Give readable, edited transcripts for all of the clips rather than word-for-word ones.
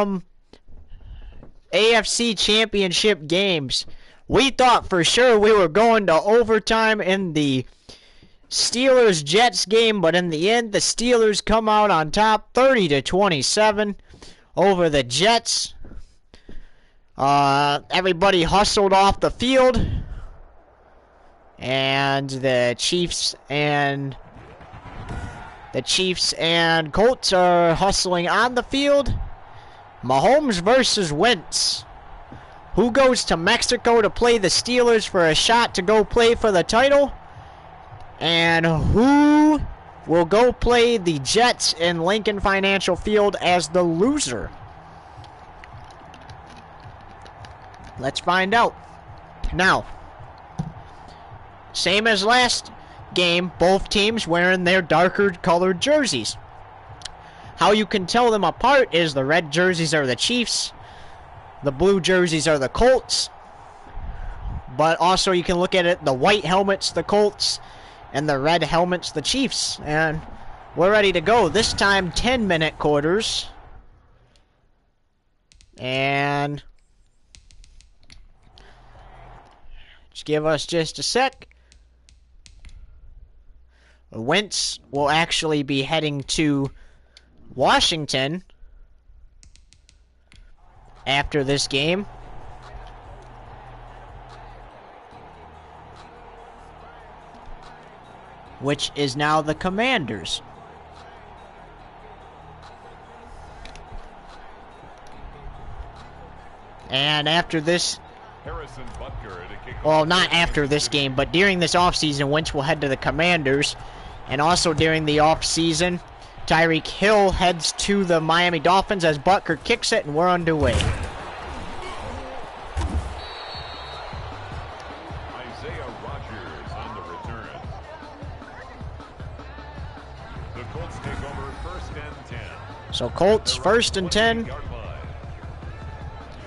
some AFC championship games. We thought for sure we were going to overtime in the Steelers-Jets game, but in the end, the Steelers come out on top 30-27 over the Jets. Everybody hustled off the field, and the Chiefs and Colts are hustling on the field. Mahomes versus Wentz. Who goes to Mexico to play the Steelers for a shot to go play for the title? And who will go play the Jets in Lincoln Financial Field as the loser? Let's find out. Now, same as last game, both teams wearing their darker colored jerseys. How you can tell them apart is the red jerseys are the Chiefs, the blue jerseys are the Colts, but also you can look at it, the white helmets, the Colts, and the red helmets, the Chiefs. And we're ready to go. This time, 10-minute quarters. And just give us just a sec. Wentz will actually be heading to Washington after this game. Which is now the Commanders. And after this, well, not after this game, but during this offseason, Wentz will head to the Commanders. And also during the offseason, Tyreek Hill heads to the Miami Dolphins as Butker kicks it, and we're underway. So Colts 1st and 10.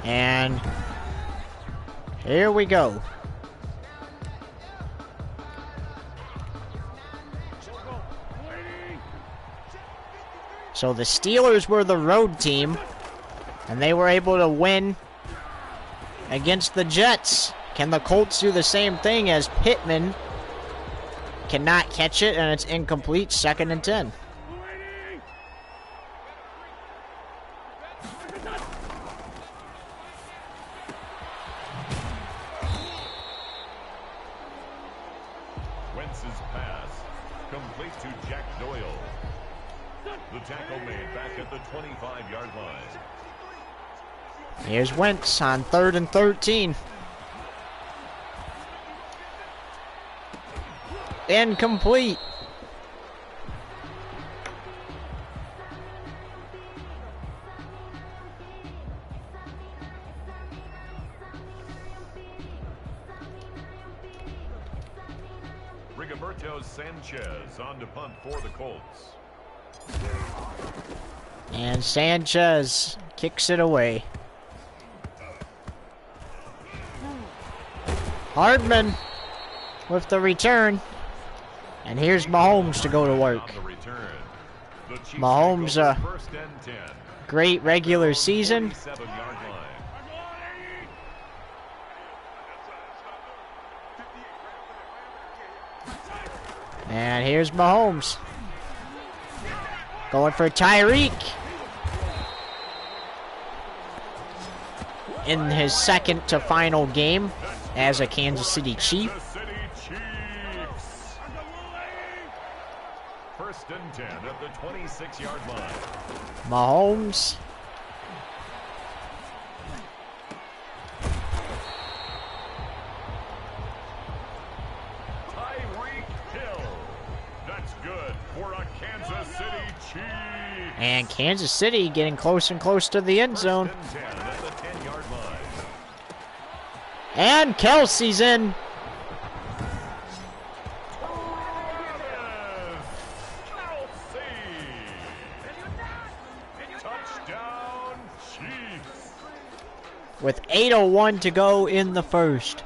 And here we go. So the Steelers were the road team, and they were able to win against the Jets. Can the Colts do the same thing as Pittman cannot catch it, and it's incomplete, 2nd and 10. Wentz's pass, complete to Jack Doyle. The tackle made back at the 25-yard line. Here's Wentz on 3rd and 13. Incomplete. Rigoberto Sanchez on to punt for the Colts. And Sanchez kicks it away. Hardman with the return. And here's Mahomes to go to work. Mahomes, great regular season. And here's Mahomes. Going for Tyreek. In his 2nd to final game as a Kansas City Chief. 1st and 10 at the 26-yard line. Mahomes. Tyreek Hill. That's good for a Kansas City Chief. And Kansas City getting close and close to the end zone. 1st and 10 at the 10-yard line. And Kelsey's in. Touchdown, Chiefs. With 8:01 to go in the first.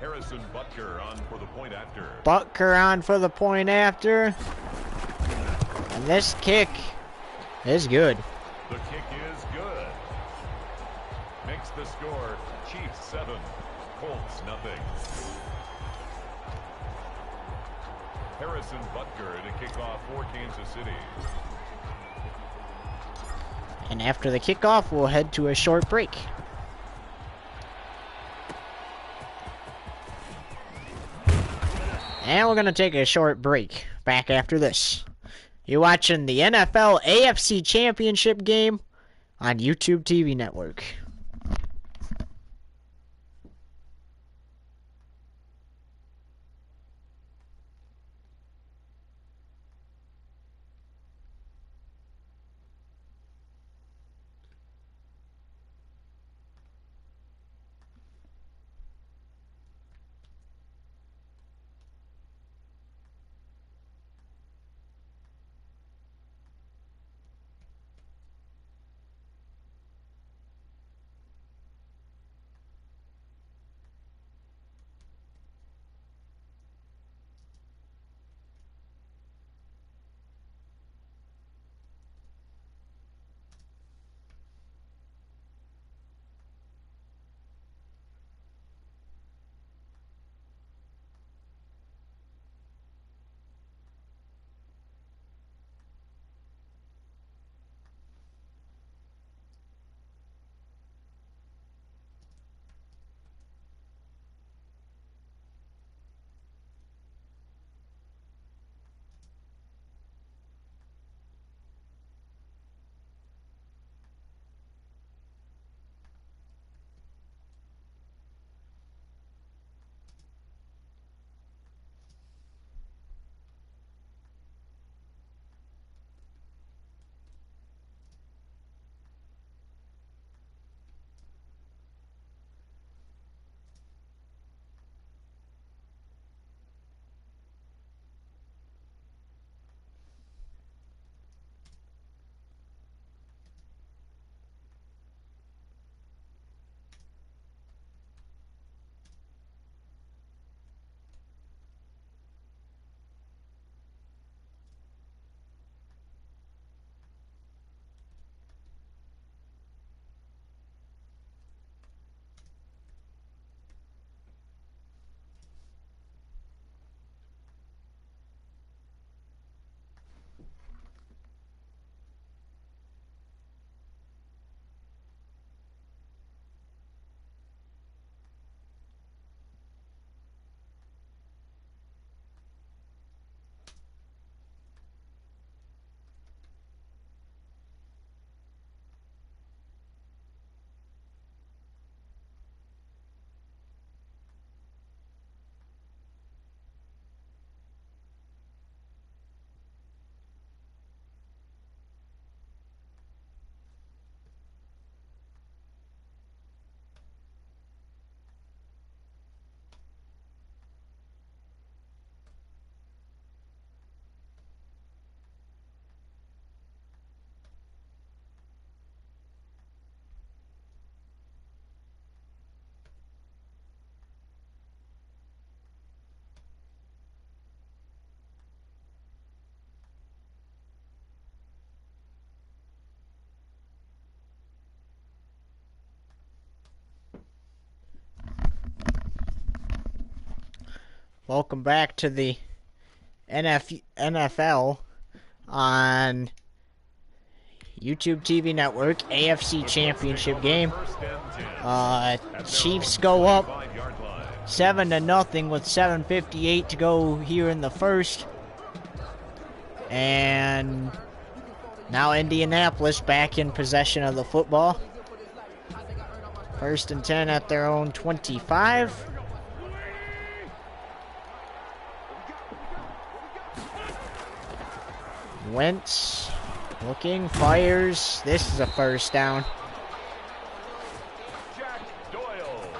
Harrison Butker Butker on for the point after. Butker on for the point after. And this kick is good. The kick is good. Makes the score Chiefs 7, Colts nothing. Harrison Butker to kick off for Kansas City. And after the kickoff, we'll head to a short break. And we're going to take a short break. Back after this. You're watching the NFL AFC Championship game on YouTube TV Network. Welcome back to the NFL on YouTube TV Network AFC Championship game. Chiefs go up 7-0 with 7:58 to go here in the first. And now Indianapolis back in possession of the football. 1st and 10 at their own 25. Wentz looking, fires. This is a first down. Jack Doyle.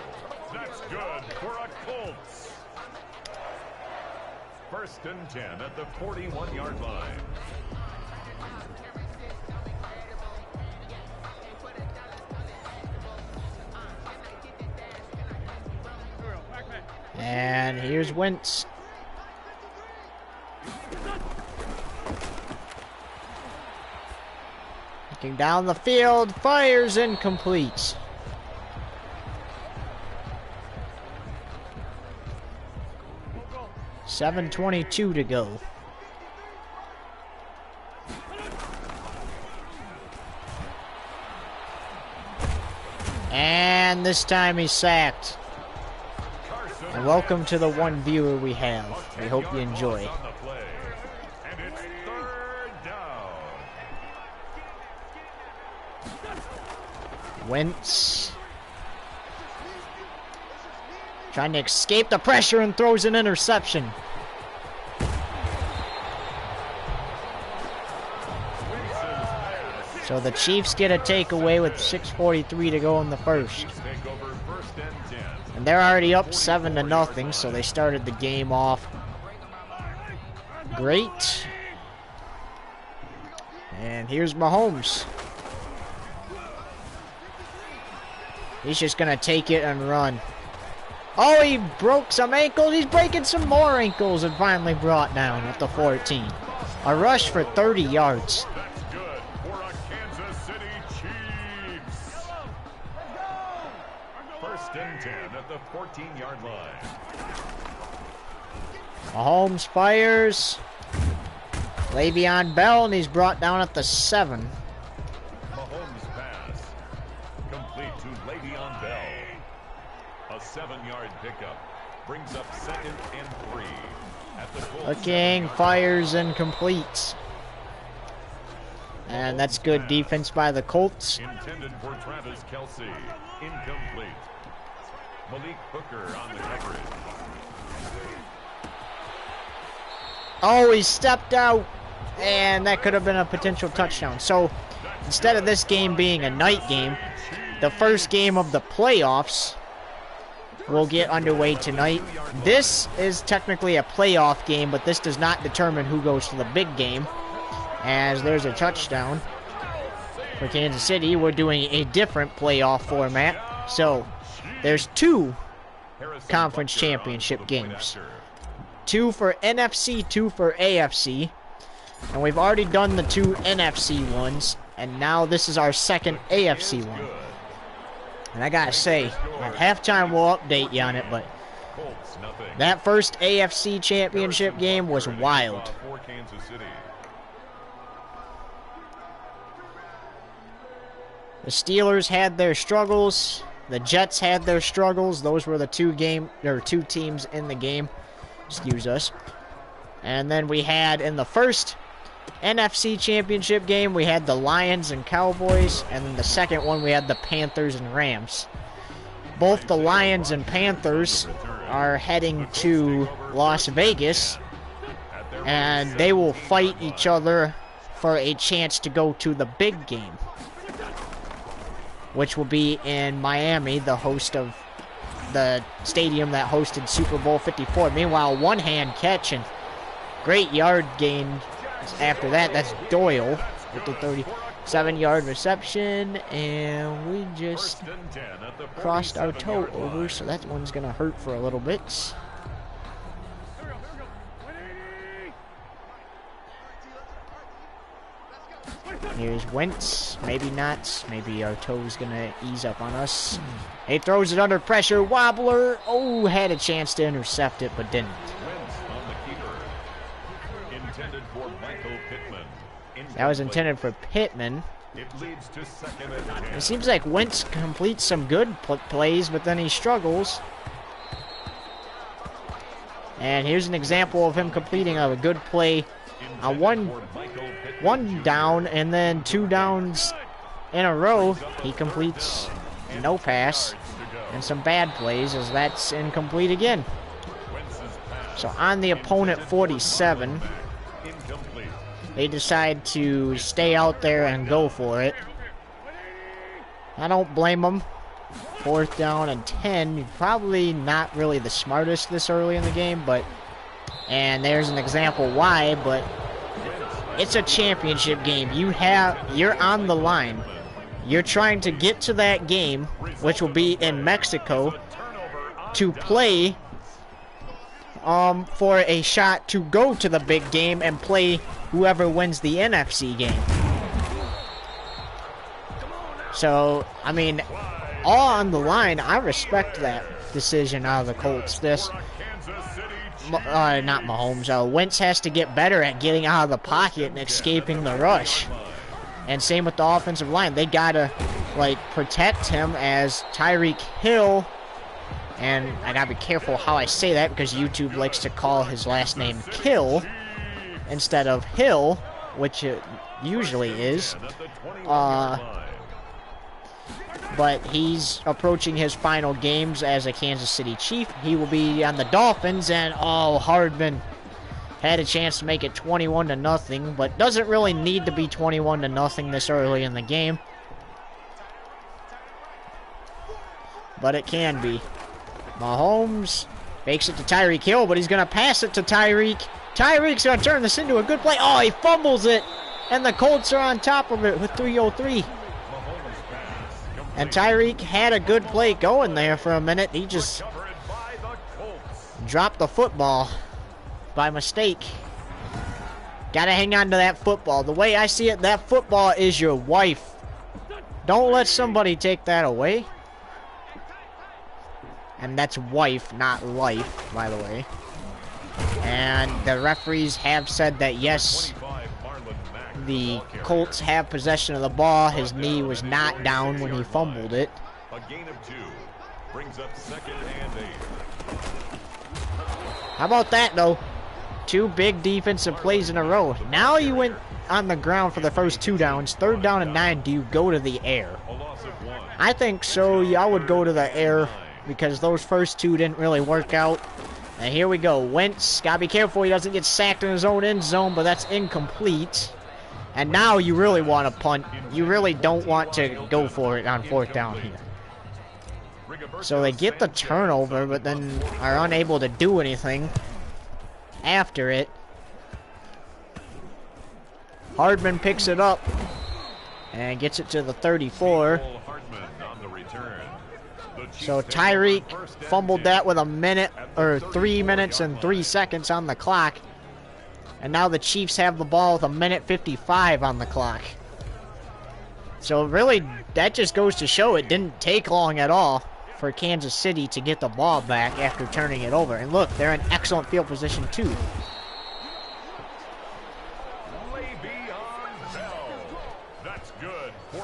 That's good for a Colts. 1st and 10 at the 41-yard line. And here's Wentz. Looking down the field, fires incomplete. .7:22 to go. And this time he's sacked. And welcome to the one viewer we have. We hope you enjoy. Wentz trying to escape the pressure and throws an interception. So the Chiefs get a takeaway with 6:43 to go in the first. And they're already up 7-0, so they started the game off great. And here's Mahomes. He's just going to take it and run. Oh, he broke some ankles. He's breaking some more ankles and finally brought down at the 14. A rush for 30 yards. That's good for a Kansas City Chiefs. First and 10 at the 14-yard line. Mahomes fires. Le'Veon Bell, and he's brought down at the 7. Mahomes pass. Complete to Le'Veon Bell. A 7-yard pickup. Brings up 2nd and 3. At the Colts. Looking, fires and completes. And that's good defense by the Colts. Intended for Travis Kelce. Incomplete. Malik Hooker on the coverage. Oh, he stepped out. And that could have been a potential touchdown. So, instead of this game being a night game, the first game of the playoffs will get underway tonight. This is technically a playoff game, but this does not determine who goes to the big game, as there's a touchdown for Kansas City. We're doing a different playoff format. So, there's 2 conference championship games. 2 for NFC, 2 for AFC. And we've already done the 2 NFC ones, and now this is our second AFC one. And I gotta say, at halftime we'll update you on it, but that first AFC championship game was wild. The Steelers had their struggles. The Jets had their struggles. Those were the 2 teams in the game. Excuse us. And then we had in the first NFC championship game, we had the Lions and Cowboys, and then the second one we had the Panthers and Rams. Both the Lions and Panthers are heading to Las Vegas, and they will fight each other for a chance to go to the big game, which will be in Miami, the host of the stadium that hosted Super Bowl 54. Meanwhile, one-hand catch and great yard gain. After that, that's Doyle with the 37-yard reception, and we just crossed our toe over, so that one's going to hurt for a little bit. Here's Wentz. Maybe not. Maybe our toe's going to ease up on us. He throws it under pressure. Wobbler. Oh, had a chance to intercept it, but didn't. That was intended for Pittman. It seems like Wentz completes some good plays, but then he struggles. And here's an example of him completing a good play on one down, and then 2 downs in a row. He completes no pass and some bad plays, as that's incomplete again. So on the opponent 47, they decide to stay out there and go for it. I don't blame them. 4th down and 10. Probably not really the smartest this early in the game, but... And there's an example why, but... It's a championship game. You're on the line. You're trying to get to that game, which will be in Mexico, to play for a shot to go to the big game and play whoever wins the NFC game. So, I mean, all on the line. I respect that decision out of the Colts. Not Mahomes. Wentz has to get better at getting out of the pocket and escaping the rush. And same with the offensive line. They gotta, like, protect him as Tyreek Hill. And I gotta be careful how I say that because YouTube likes to call his last name Kill instead of Hill, which it usually is. But he's approaching his final games as a Kansas City Chief. He will be on the Dolphins, and Hardman had a chance to make it 21-0, but doesn't really need to be 21-0 this early in the game. But it can be. Mahomes fakes it to Tyreek Hill, but he's going to pass it to Tyreek. Tyreek's going to turn this into a good play. Oh, he fumbles it, and the Colts are on top of it with 3:03. And Tyreek had a good play going there for a minute. He just dropped the football by mistake. Gotta hang on to that football. The way I see it, that football is your wife. Don't let somebody take that away. And that's wife, not life, by the way. And the referees have said that, yes, the Colts have possession of the ball. His knee was not down when he fumbled it. A gain of 2 brings up 2nd and 8. How about that, though? 2 big defensive plays in a row. Now you went on the ground for the first 2 downs. 3rd down and 9, do you go to the air? I think so. I would go to the air because those first 2 didn't really work out. And here we go. Wentz, gotta be careful he doesn't get sacked in his own end zone, but that's incomplete. And now you really want to punt. You really don't want to go for it on 4th down here. So they get the turnover, but then are unable to do anything after it. Hardman picks it up and gets it to the 34. So Tyreek fumbled that with 3 minutes and 3 seconds on the clock. And now the Chiefs have the ball with 1:55 on the clock. So really, that just goes to show it didn't take long at all for Kansas City to get the ball back after turning it over. And look, they're in excellent field position too.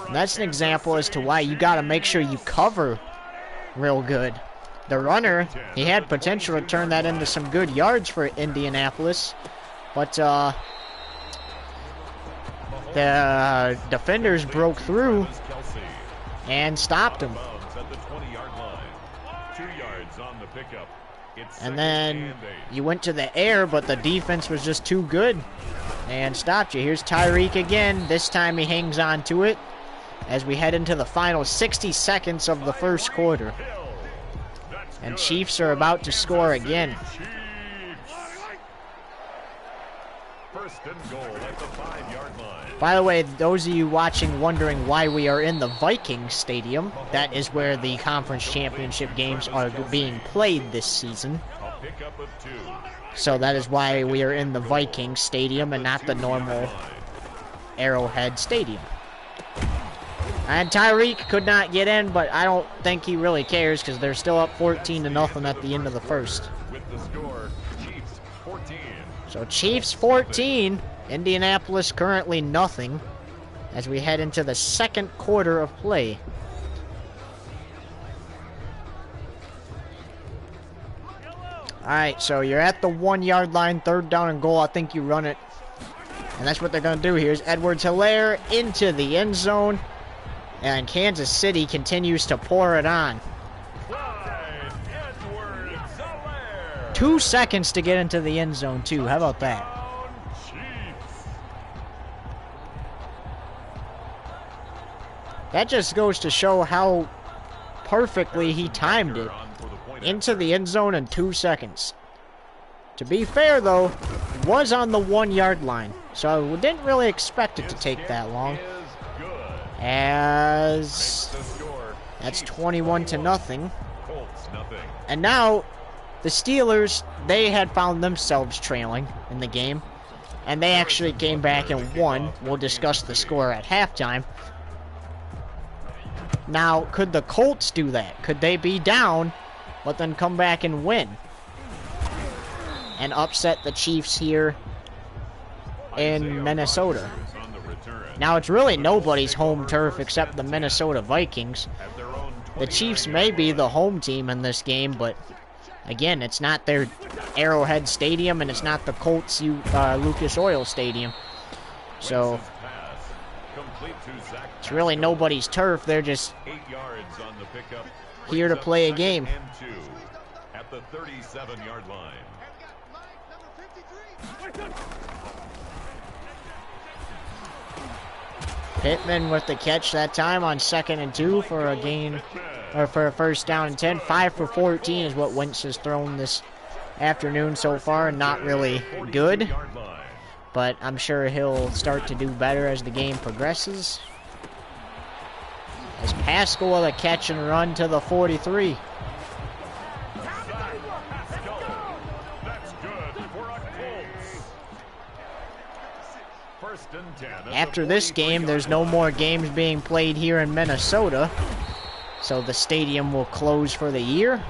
And that's an example as to why you got to make sure you cover real good. The runner, he had potential to turn that into some good yards for Indianapolis. But the defenders broke through and stopped him. And then you went to the air, but the defense was just too good and stopped you. Here's Tyreek again. This time he hangs on to it as we head into the final 60 seconds of the first quarter. And Chiefs are about to score again. First and goal at the 5-yard line. By the way, those of you watching wondering why we are in the Vikings Stadium, that is where the conference championship games are being played this season. A pickup of 2. So that is why we are in the Vikings Stadium and not the normal Arrowhead Stadium. And Tyreek could not get in, but I don't think he really cares because they're still up 14-0 at the end of the first. With the score, Chiefs 14. So Chiefs 14, Indianapolis currently nothing as we head into the second quarter of play. Alright, so you're at the 1-yard line, 3rd down and goal. I think you run it. And that's what they're going to do. Here's Edwards-Helaire into the end zone. And Kansas City continues to pour it on. 2 seconds to get into the end zone, too. How about that? That just goes to show how perfectly he timed it. Into the end zone in 2 seconds. To be fair, though, was on the 1-yard line. So we didn't really expect it to take that long. As that's 21-0. And now the Steelers, they had found themselves trailing in the game, and they actually came back and won. We'll discuss the score at halftime. Now, could the Colts do that? Could they be down, but then come back and win? And upset the Chiefs here in Minnesota. Now, it's really nobody's home turf except the Minnesota Vikings. The Chiefs may be the home team in this game, but again, it's not their Arrowhead Stadium, and it's not the Colts Lucas Oil Stadium. So, it's really nobody's turf. They're just here to play a game. At the 37-yard line. Pittman with the catch that time on 2nd and 2 for a gain, or for a first down and 10. 5 for 14 is what Wentz has thrown this afternoon so far. Not really good, but I'm sure he'll start to do better as the game progresses. As Pascal with a catch and run to the 43. After this game, there's no more games being played here in Minnesota, so the stadium will close for the year.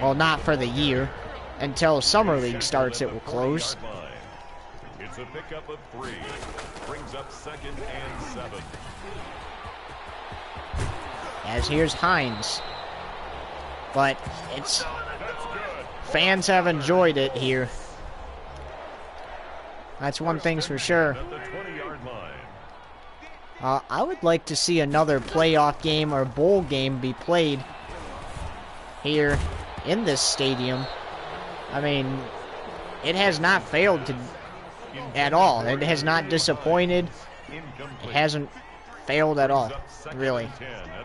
Well, not for the year. Until Summer League starts, it will close. It's a pickup of 3. Brings up 2nd and 7. As here's Hines. But it's... fans have enjoyed it here. That's one thing's for sure. I would like to see another playoff game or bowl game be played here in this stadium. I mean, it has not failed at all. It has not disappointed. It hasn't failed at all, really.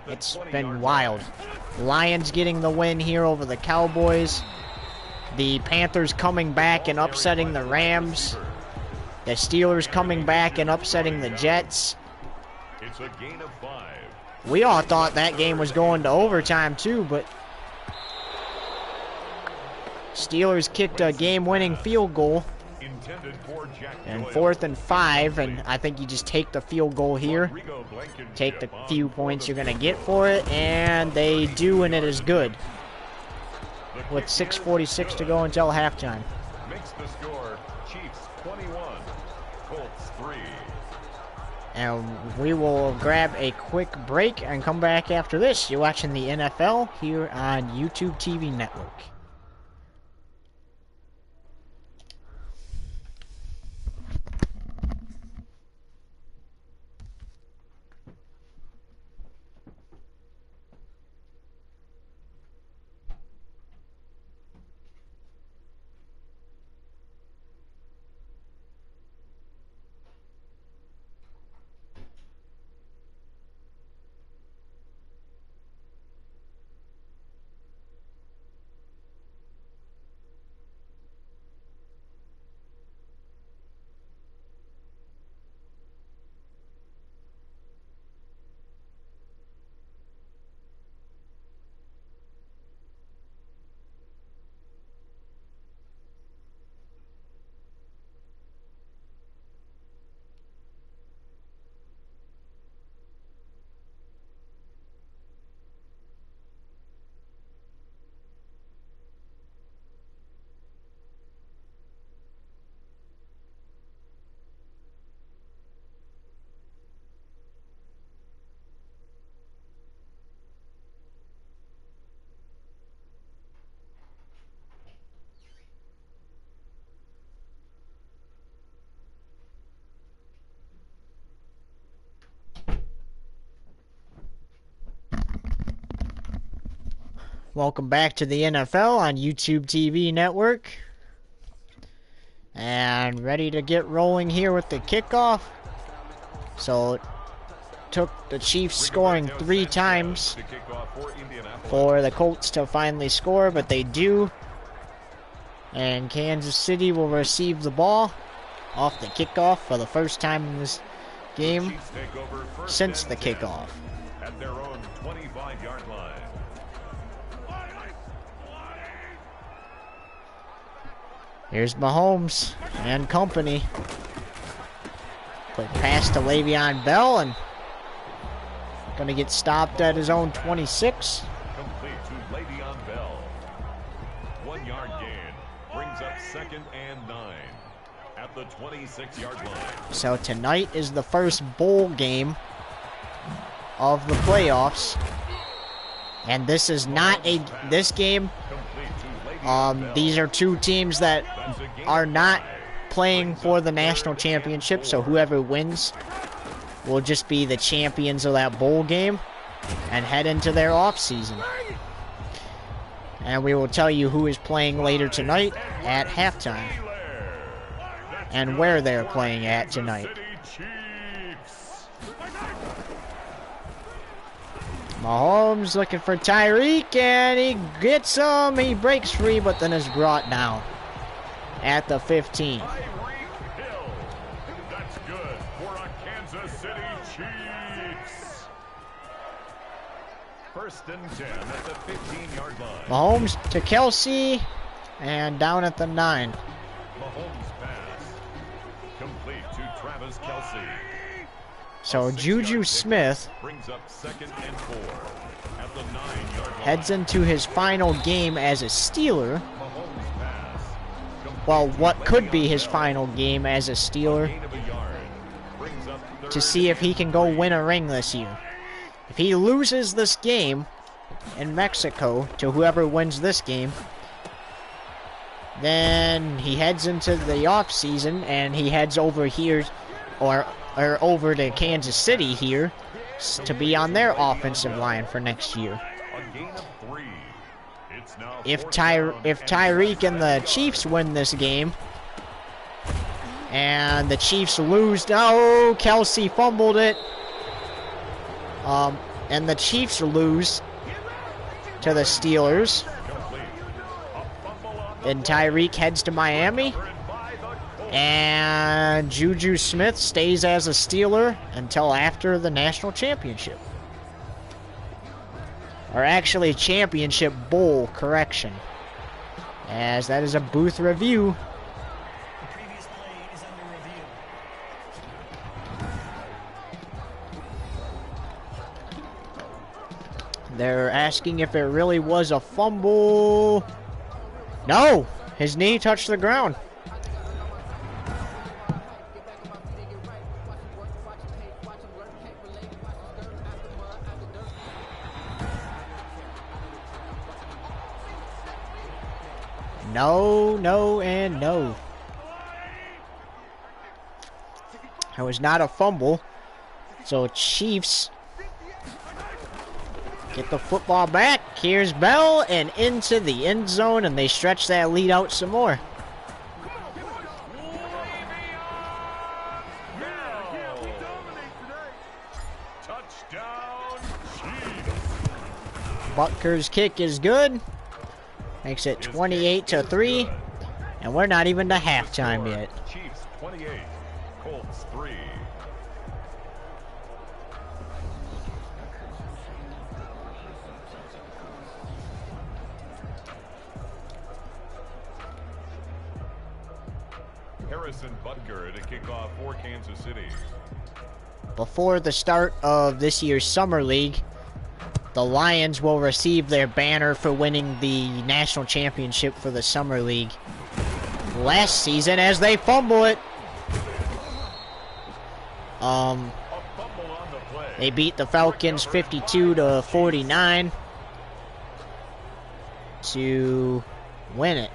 It's been wild. Lions getting the win here over the Cowboys. The Panthers coming back and upsetting the Rams. The Steelers coming back and upsetting the Jets. It's a gain of 5. We all thought that game was going to overtime too, but Steelers kicked a game-winning field goal. And 4th and 5, and I think you just take the field goal here. Take the few points you're going to get for it, and they do, and it is good. With 6:46 to go until halftime. Makes the score Chiefs 21, Colts 3. And we will grab a quick break and come back after this. You're watching the NFL here on YouTube TV Network. Welcome back to the NFL on YouTube TV Network. And ready to get rolling here with the kickoff. So it took the Chiefs scoring 3 times for the Colts to finally score, but they do. And Kansas City will receive the ball off the kickoff for the first time in this game since the kickoff. At their own 25-yard line. Here's Mahomes and company. Quick pass to Le'Veon Bell, and gonna get stopped at his own 26. Complete to Le'Veon Bell. 1 yard gain. Brings up 2nd and 9 at the 26-yard line. So tonight is the first bowl game of the playoffs. And this is not this game. These are two teams that are not playing for the national championship, so whoever wins will just be the champions of that bowl game and head into their off season. And we will tell you who is playing later tonight at halftime and where they're playing at tonight. Mahomes looking for Tyreek, and he gets him. He breaks free, but then is brought down at the 15. That's good for a Kansas City Chiefs. 1st and 10 at the 15-yard line. Mahomes to Kelsey, and down at the 9. Mahomes pass. Complete to Travis Kelsey. So Juju Smith brings up 2nd and 4 at the 9-yard line. heads into his final game as a Steeler. Mahomes pass. Well, what could be his final game as a Steeler, Gain of a yard. Brings up 3rd to see if he can go win a ring this year. If he loses this game in Mexico to whoever wins this game, then he heads into the off season and he heads over here or over to Kansas City here to be on their offensive line for next year. A gain of 3. It's now If 4th down, Tyreek and the Chiefs win this game and the Chiefs lose, oh, Kelsey fumbled it. And the Chiefs lose to the Steelers. complete. A fumble on the Then Tyreek heads to Miami. by the Colts. And Juju Smith stays as a Steeler until after the national championship. Or actually, championship bowl, correction. As that is a booth review. The previous play is under review. They're asking if it really was a fumble. No! His knee touched the ground. No, no, and no. It was not a fumble. So Chiefs get the football back. Here's Bell and into the end zone, and they stretch that lead out some more. Touchdown, Chiefs. Butker's kick is good. Makes it 28-3, and we're not even to halftime yet. Chiefs 28, Colts 3. Harrison Butker to kick off for Kansas City. Before the start of this year's Summer League, the Lions will receive their banner for winning the national championship for the Summer League last season as they fumble it. A fumble on the play. They beat the Falcons 52-49 to win it.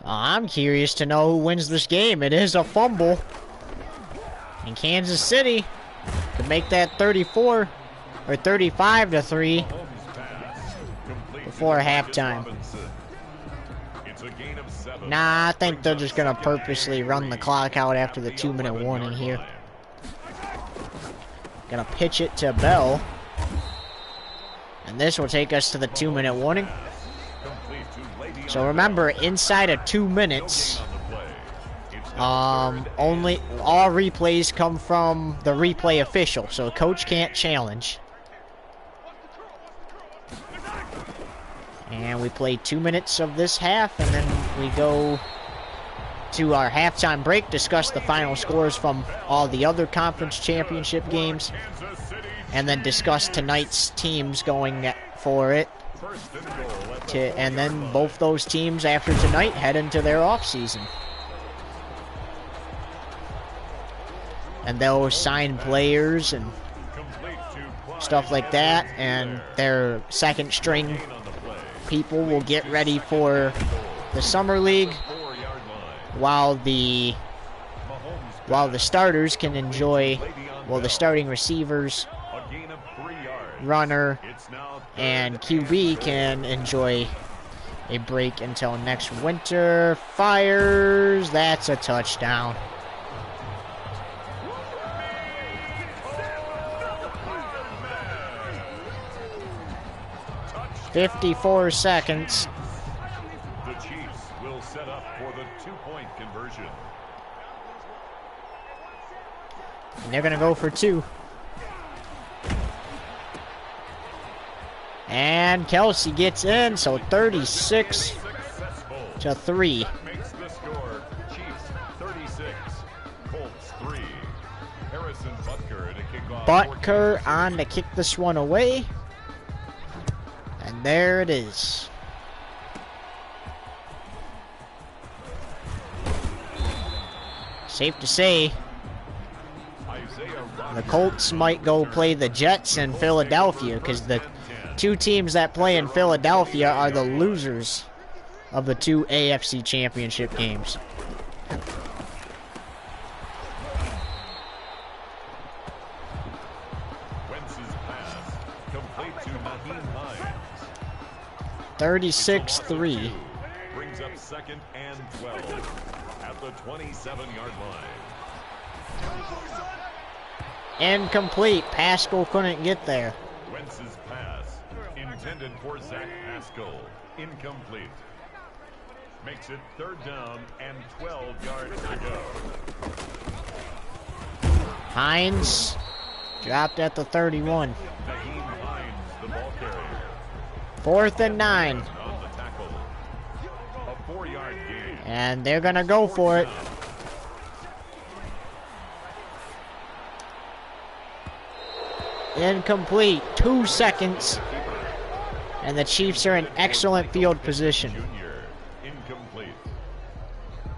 I'm curious to know who wins this game. It is a fumble. And Kansas City could make that 34 or 35-3 before halftime. It's a gain of 7. Nah, I think they're just going to purposely run the clock out after the 2-minute warning here. Gonna pitch it to Bell. And this will take us to the 2-minute warning. Complete to Lady So on remember, inside of 2 minutes, on the play. It's now third and only all replays come from the replay official, so coach can't challenge. And we play 2 minutes of this half, and then we go to our halftime break, discuss the final scores from all the other conference championship games, and then discuss tonight's teams going for it. first and goal at And then both those teams after tonight head into their off season. And they'll sign players and complete to stuff like that, and their second string on the play. people will get ready for the summer league, 4-yard line. while the starters can enjoy, well, the starting receivers, A gain of 3 yards. runner, It's now and QB can enjoy a break until next winter. Fires, that's a touchdown. 54 seconds. the Chiefs will set up for the 2-point conversion. And they're going to go for 2. And Kelsey gets in, so 36 Successful. to 3. That makes the score. Chiefs 36, Colts 3. Harrison Butker to kick off. Butker on to kick this one away. And there it is. Safe to say, the Colts might go play the Jets in Philadelphia, because the 2 teams that play in Philadelphia are the losers of the 2 AFC championship games. Wentz's pass complete to Naheem Hines. 36-3. Brings up 2nd and 12 at the 27-yard line. Incomplete. Pascal couldn't get there. Wentz's pass intended for Zach Pascal. Incomplete. Makes it 3rd down and 12 yards to go. Hines dropped at the 31. Naheem Hines, the ball carrier. 4th and 9. On the tackle. A 4-yard gain. And they're going to go for it. Incomplete. 2 seconds. And the Chiefs are in excellent field position. Junior, incomplete.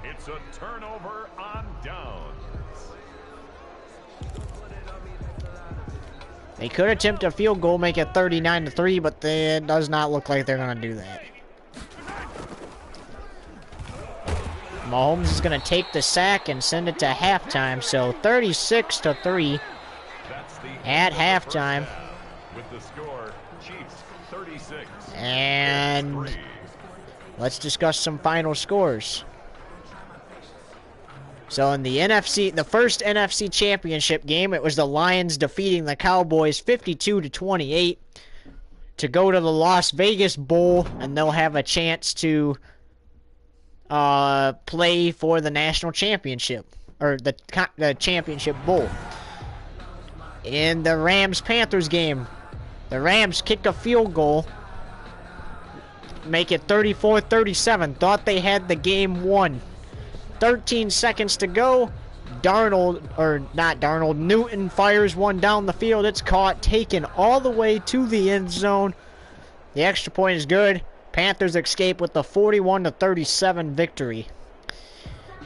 It's a turnover on downs. They could attempt a field goal, make it 39-3, but it does not look like they're going to do that. Mahomes is going to take the sack and send it to halftime, so 36-3 That's the at halftime. with the score, Chiefs 36. And let's discuss some final scores. So in the NFC, the first NFC championship game, it was the Lions defeating the Cowboys 52-28 to go to the Las Vegas Bowl, and they'll have a chance to play for the national championship, or the championship bowl. In the Rams-Panthers game, the Rams kicked a field goal, make it 34-37. Thought they had the game won. 13 seconds to go. Newton fires one down the field. It's caught, taken all the way to the end zone. The extra point is good. Panthers escape with the 41-37 victory.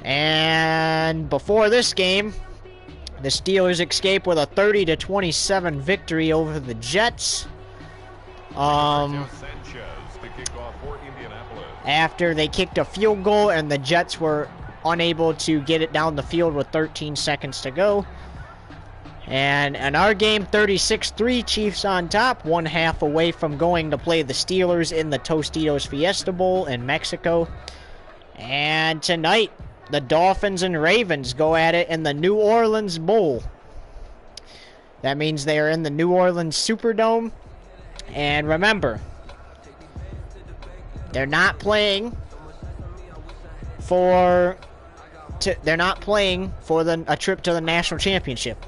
And before this game, the Steelers escape with a 30-27 victory over the Jets. Sanchez to kick off for Indianapolis. After they kicked a field goal and the Jets were unable to get it down the field with 13 seconds to go. And in our game, 36-3, Chiefs on top, 1 half away from going to play the Steelers in the Tostitos Fiesta Bowl in Mexico. And tonight, the Dolphins and Ravens go at it in the New Orleans Bowl. That means they are in the New Orleans Superdome. And remember, they're not playing for a trip to the national championship.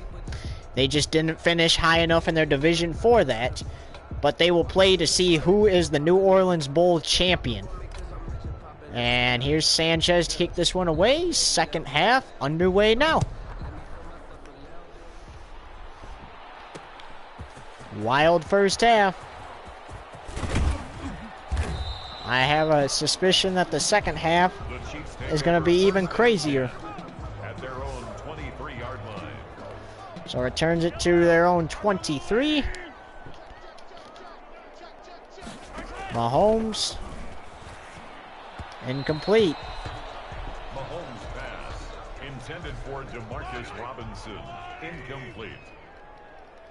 They just didn't finish high enough in their division for that. But they will play to see who is the New Orleans Bowl champion. And here's Sanchez to kick this one away. Second half underway now. Wild first half. I have a suspicion that the second half is going to be even crazier. At their own 23-yard line. So returns it to their own 23. Mahomes. Incomplete. Mahomes pass intended for DeMarcus Robinson. Incomplete.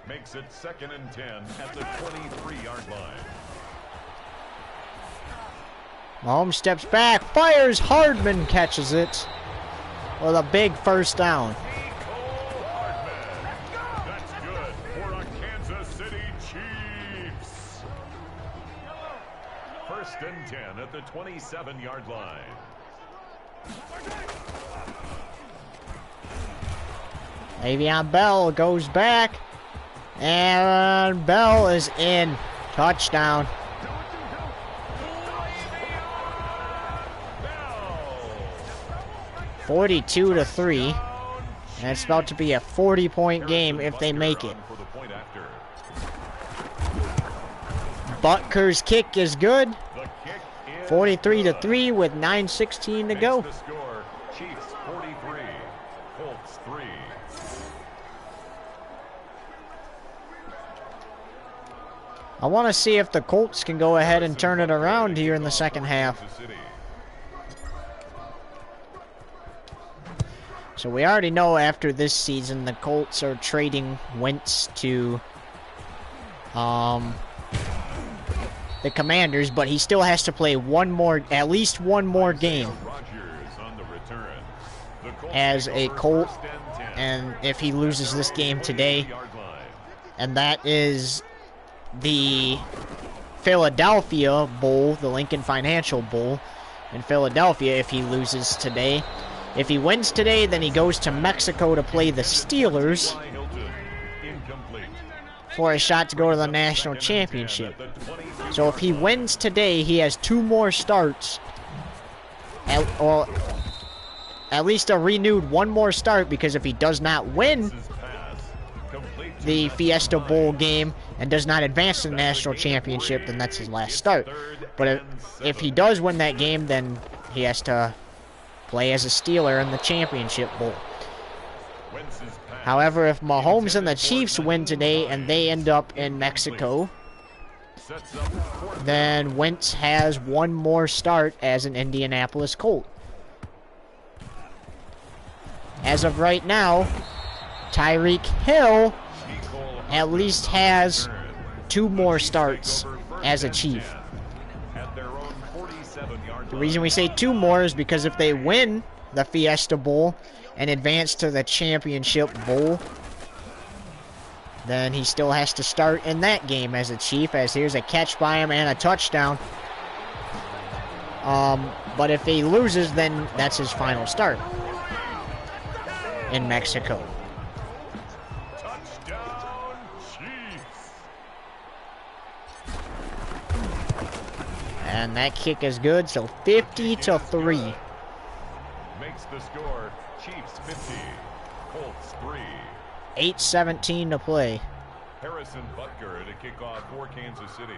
Makes it 2nd and 10 at the 23-yard line. Mahomes steps back, fires, Hardman catches it with a big first down. That's good for the Kansas City Chiefs. 1st and 10 at the 27-yard line. Le'Veon Bell goes back, and Bell is in. Touchdown. 42-3. And it's about to be a 40-point game if they make it. Butker's kick is good. 43-3 with 9:16 to go. Chiefs 43, Colts 3. I want to see if the Colts can go ahead and turn it around here in the second half. So we already know after this season the Colts are trading Wentz to the Commanders, but he still has to play at least one more game as a Colt, and if he loses this game today, and that is the Philadelphia Bowl, the Lincoln Financial Bowl in Philadelphia, if he loses today. If he wins today, then he goes to Mexico to play the Steelers for a shot to go to the national championship. So if he wins today, he has 2 more starts, or at least a renewed 1 more start, because if he does not win the Fiesta Bowl game and does not advance to the national championship, then that's his last start. But if he does win that game, then he has to play as a Steeler in the championship bowl. However, if Mahomes and the Chiefs win today and they end up in Mexico, then Wentz has 1 more start as an Indianapolis Colt. As of right now, Tyreek Hill at least has 2 more starts as a Chief. The reason we say 2 more is because if they win the Fiesta Bowl and advance to the Championship Bowl, then he still has to start in that game as a Chief, as here's a catch by him and a touchdown. But if he loses, then that's his final start in Mexico. Touchdown, Chiefs. And that kick is good, so 50-3. Makes the score Chiefs 50, Colts 3. 8:17 to play. Harrison Butker to kick off for Kansas City.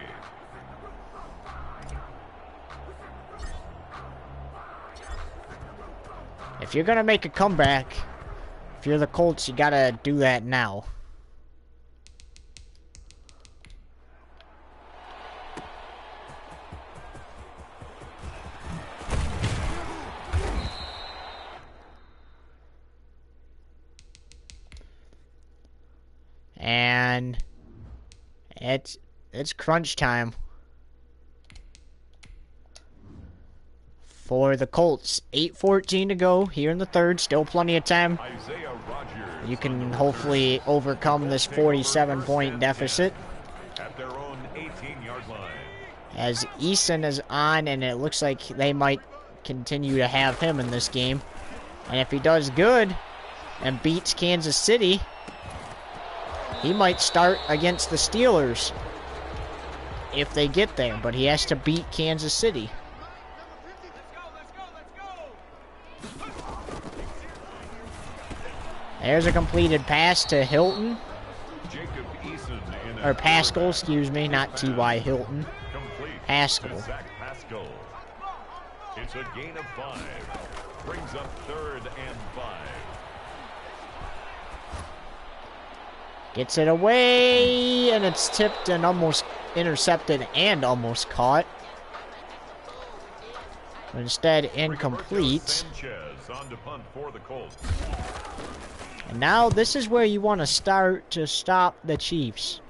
If you're going to make a comeback, if you're the Colts, you got to do that now. And it's crunch time for the Colts. 8:14 to go here in the third. Still plenty of time. You can hopefully overcome this 47-point deficit. At their own 18 15-yard line. As Eason is on, and it looks like they might continue to have him in this game. And if he does good and beats Kansas City, he might start against the Steelers if they get there. But he has to beat Kansas City. There's a completed pass to Hilton. Jacob Eason in Or Pascal, excuse me, not T.Y. Hilton. complete Pascal. to Zach Pascal. It's a gain of 5. Brings up 3rd and 5. Gets it away, and it's tipped and almost intercepted and almost caught. But instead, incomplete. Sanchez on to punt for the Colts. And now this is where you want to start to stop the Chiefs.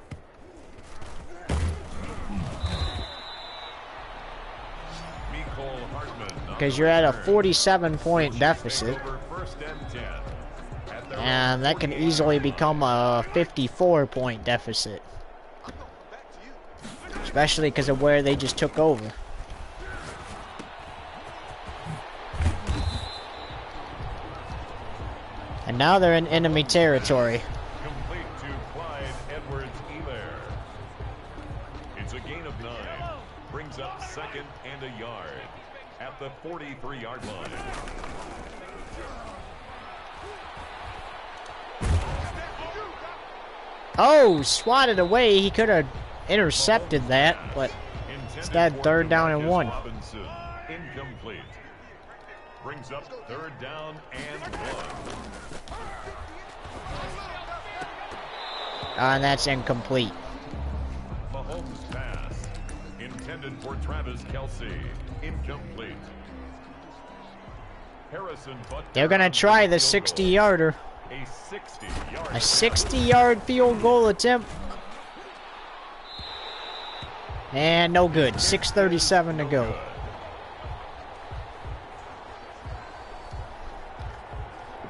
Because you're at a 47-point deficit. And that can easily become a 54-point deficit. Especially because of where they just took over. And now they're in enemy territory. Complete to Clyde Edwards-Helaire. It's a gain of 9. Brings up 2nd and a yard at the 43-yard line. Oh, swatted away. He could have intercepted that, but instead 3rd down and 1. Robinson, incomplete. Brings up 3rd down and 1. And that's incomplete. Mahomes pass. Intended for Travis Kelce. Incomplete. Harrison Butker. They're going to try the 60-yarder. A 60-yard. A 60-yard field goal attempt. And no good. 6:37 to go.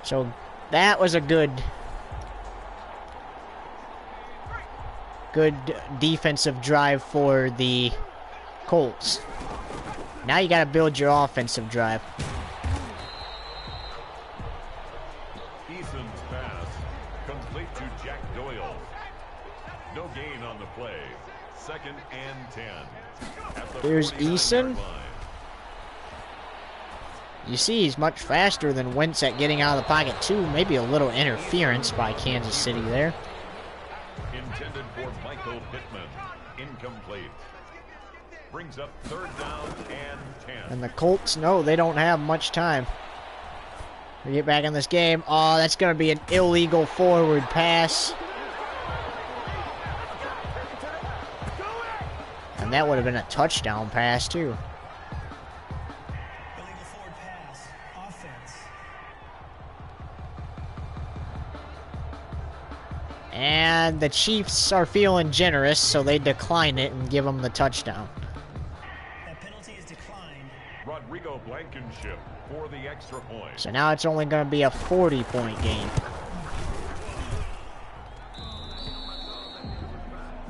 So that was a good defensive drive for the Colts. Now you got to build your offensive drive. Eason's pass complete to Jack Doyle. No gain on the play. 2nd and 10. At the Here's 49-yard Eason. line. You see he's much faster than Wentz at getting out of the pocket too. Maybe a little interference by Kansas City there. Intended for Michael Pittman. Incomplete. Brings up 3rd down and 10. And the Colts, no, they don't have much time to get back in this game. Oh, that's going to be an illegal forward pass. And that would have been a touchdown pass, too. Illegal forward pass. Offense. And the Chiefs are feeling generous, so they decline it and give them the touchdown. That penalty is declined. Rodrigo Blankenship for the extra point. So now it's only going to be a 40-point game.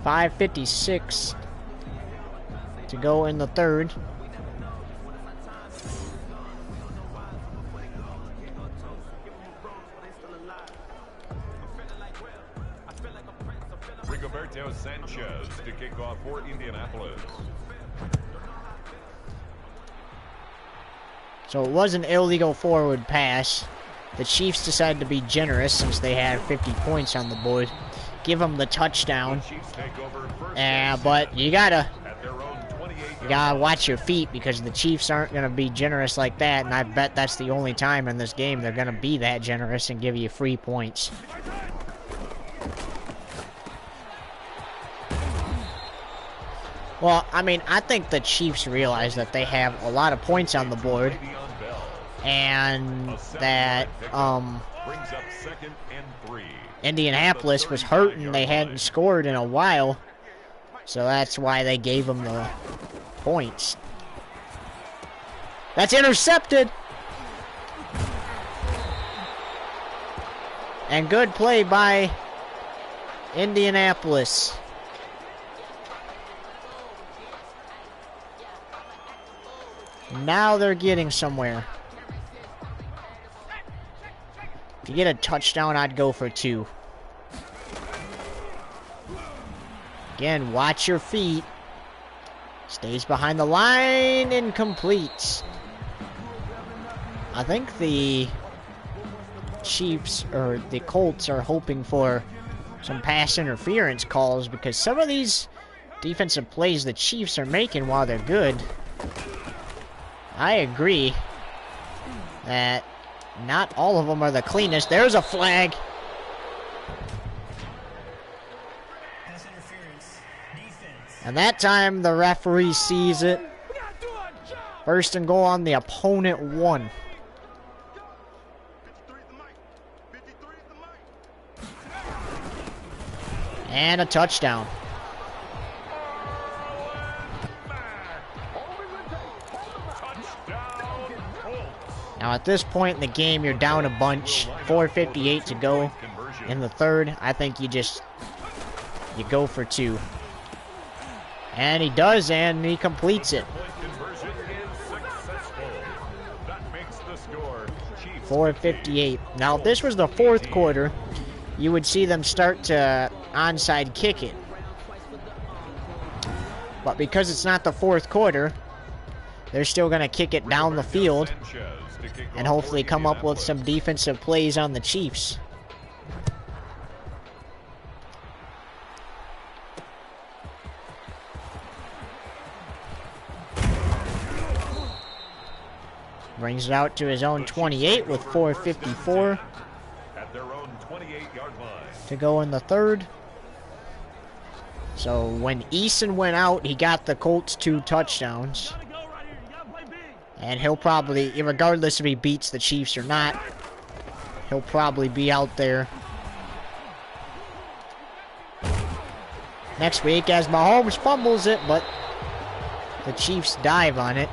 5:56 to go in the 3rd. Rigoberto Sanchez to kick off for Indianapolis. So it was an illegal forward pass. The Chiefs decided to be generous since they had 50 points on the board. Give them the touchdown. Chiefs take over first But you gotta at their own 28. You gotta watch your feet because the Chiefs aren't gonna be generous like that, and I bet that's the only time in this game they're gonna be that generous and give you free points. Well, I mean, I think the Chiefs realize that they have a lot of points on the board, and that Brings up 2nd and 3. Indianapolis was hurting. They hadn't scored in a while, so that's why they gave them the points. That's intercepted. And good play by Indianapolis. Now they're getting somewhere. If you get a touchdown, I'd go for 2. Again, watch your feet. Stays behind the line, incomplete. I think the Chiefs, or the Colts, are hoping for some pass interference calls because some of these defensive plays the Chiefs are making, while they're good, I agree that not all of them are the cleanest. There's a flag. Pass interference. Defense. And that time the referee sees it. First and goal on the opponent 1. And a touchdown. Now at this point in the game, you're down a bunch. 4:58 to go in the third. I think you go for 2. And he does, and he completes it. 4:58. Now if this was the fourth quarter, you would see them start to onside kick it. But because it's not the fourth quarter, they're still going to kick it down the field and hopefully come up with some defensive plays on the Chiefs. Brings it out to his own 28 with 4:54 to go in the third. So when Eason went out, he got the Colts 2 touchdowns. And he'll probably, regardless if he beats the Chiefs or not, he'll probably be out there next week as Mahomes fumbles it, but the Chiefs dive on it.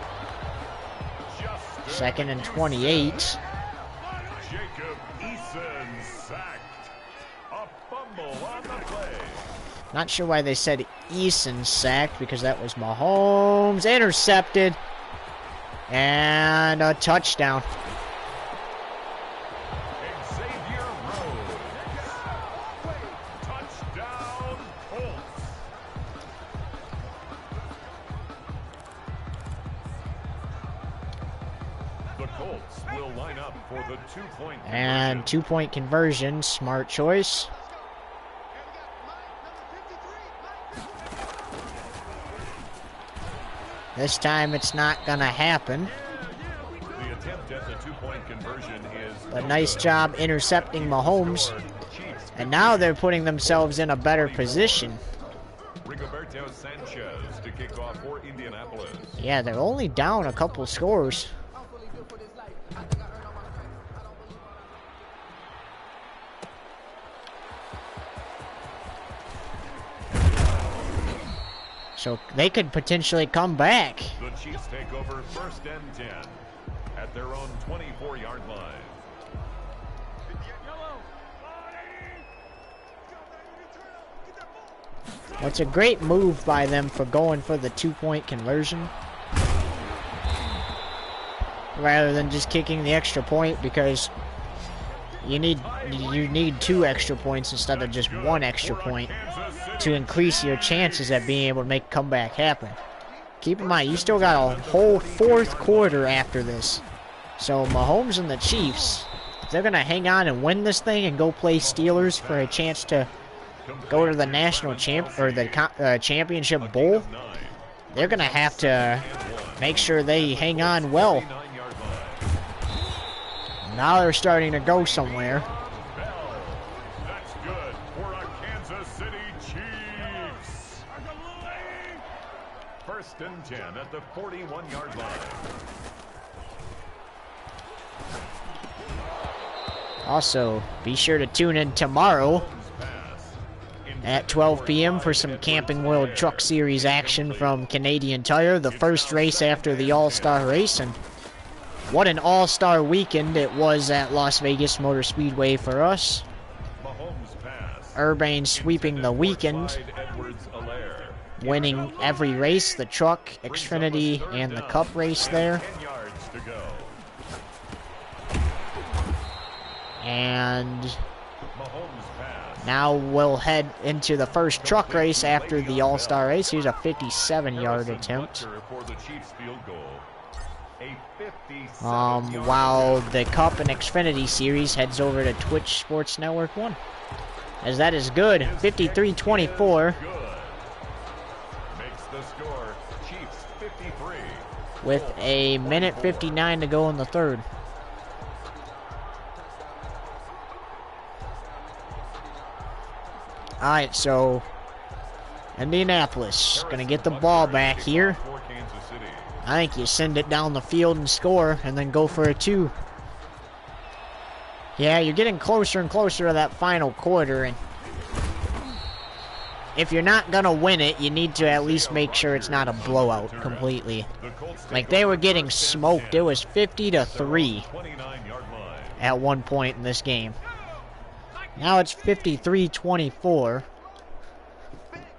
2nd and 28. Not sure why they said Eason sacked, because that was Mahomes. Intercepted. And a touchdown. Touchdown, Colts. The Colts will line up for the 2-point conversion. And 2-point conversion. Smart choice. This time it's not going to happen. The attempt at the 2-point conversion is But nice job intercepting Mahomes. And now they're putting themselves in a better position. Rigoberto Sanchez to kick off for Indianapolis. Yeah, they're only down a couple scores. So they could potentially come back. The Chiefs take over 1st and 10 at their own 24-yard line. Well, it's a great move by them for going for the 2-point conversion rather than just kicking the extra point, because you need 2 extra points instead of just 1 extra point to increase your chances at being able to make a comeback happen. Keep in mind, you still got a whole 4th quarter after this. So Mahomes and the Chiefs, if they're going to hang on and win this thing and go play Steelers for a chance to go to the national championship bowl, they're going to have to make sure they hang on well. Now they're starting to go somewhere. That's good for a Kansas City Chiefs. 1st and 10 at the 41-yard line. Also, be sure to tune in tomorrow at 12 p.m. for some Camping World Truck Series action from Canadian Tire, the first race after the All-Star race. And what an all-star weekend it was at Las Vegas Motor Speedway for us. Urbane sweeping the weekend. winning every race, the truck, Xfinity, and the Cup race there. 10 yards to go. And Mahomes pass. now we'll head into the first truck race after the All-Star race. Here's a 57-yard attempt. For the Chiefs field goal. A 57-yard While the Cup and Xfinity series heads over to Twitch Sports Network 1. As that is good. 53-24. makes the score. Chiefs 53. With a minute 59 to go in the third. Alright, so Indianapolis going to get the ball back here. For Kansas City. I think you send it down the field and score and then go for a 2. Yeah, you're getting closer and closer to that final quarter, and if you're not going to win it, you need to at least make sure it's not a blowout completely. Like, they were getting smoked. It was 50-3 at one point in this game. Now it's 53-24.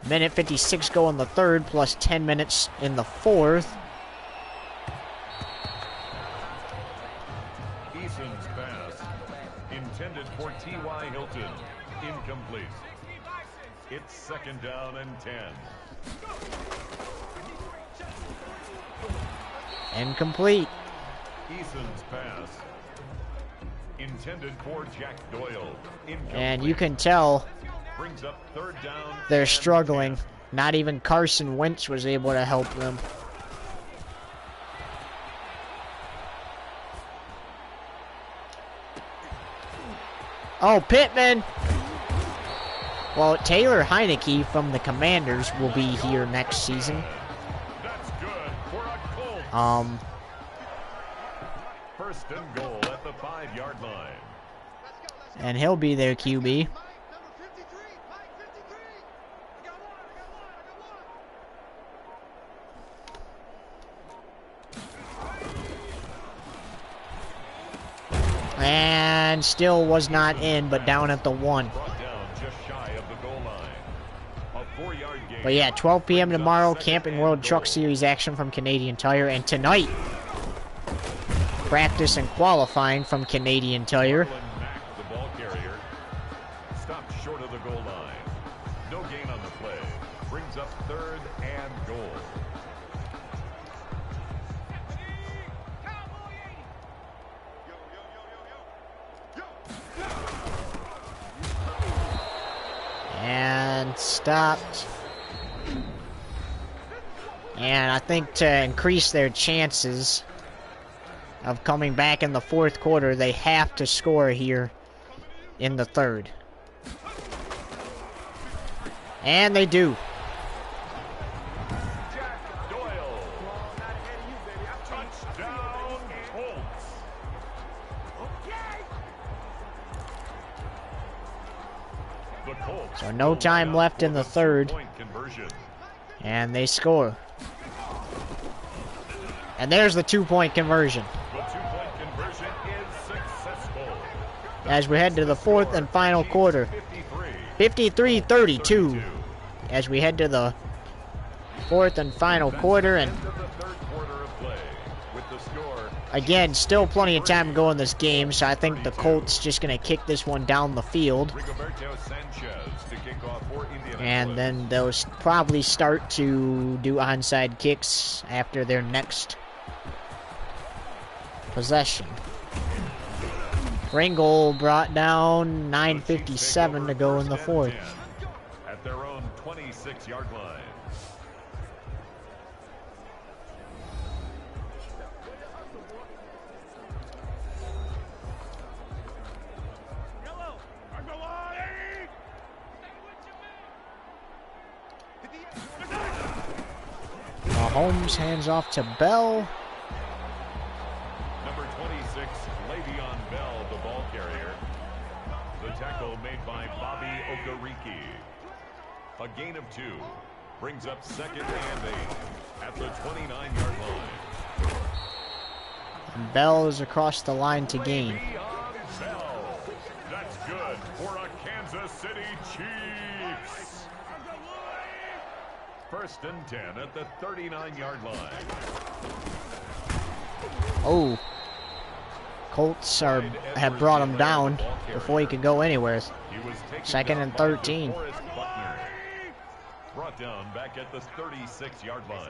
Minute 56 go in the third, plus 10 minutes in the fourth. Eason's pass, intended for T.Y. Hilton, incomplete. It's second down and 10. Incomplete. Eason's pass, intended for Jack Doyle, incomplete. And you can tell Brings up third down. they're struggling. Not even Carson Wentz was able to help them. Oh, Pittman! Well, Taylor Heineke from the Commanders will be here next season. That's good for a Colts. First and goal at the 5-yard line. And he'll be their QB. And still was not in, but down at the 1. Brought down just shy of the goal line. A 4-yard gain. But yeah, 12 p.m. tomorrow, Camping World Truck Series action from Canadian Tire. And tonight, practice and qualifying from Canadian Tire. Marlon Mack, the ball carrier, stopped short of the goal line. No gain on the play. Brings up third and goal. And stopped. And I think to increase their chances of coming back in the fourth quarter, they have to score here in the third. And they do. Jack Doyle. Touchdown, Colts. The Colts. So no time left in the third. Point conversion. And they score. And there's the 2-point conversion. The 2-point conversion is successful. As we head to the fourth and final quarter. 53-32. As we head to the fourth and final quarter. And End of the third quarter of play with the score. again, still plenty of time to go in this game. So I think the Colts just going to kick this one down the field. Rigoberto Sanchez to kick off for Indianapolis. And then they'll probably start to do onside kicks after their next possession. Pringle brought down 9:57 to go in the fourth. At their own 26-yard line. Mahomes hands off to Bell. Number 26, Le'Veon Bell, the ball carrier. The tackle made by Bobby Okereke. A gain of 2 brings up second and 8 at the 29-yard line. And Bell is across the line to gain. Le'Veon Bell. That's good for a Kansas City Chiefs. First and 10 at the 39-yard line. Oh. Colts have brought him down before he could go anywhere. Second and 13. Brought down back at the 36-yard line.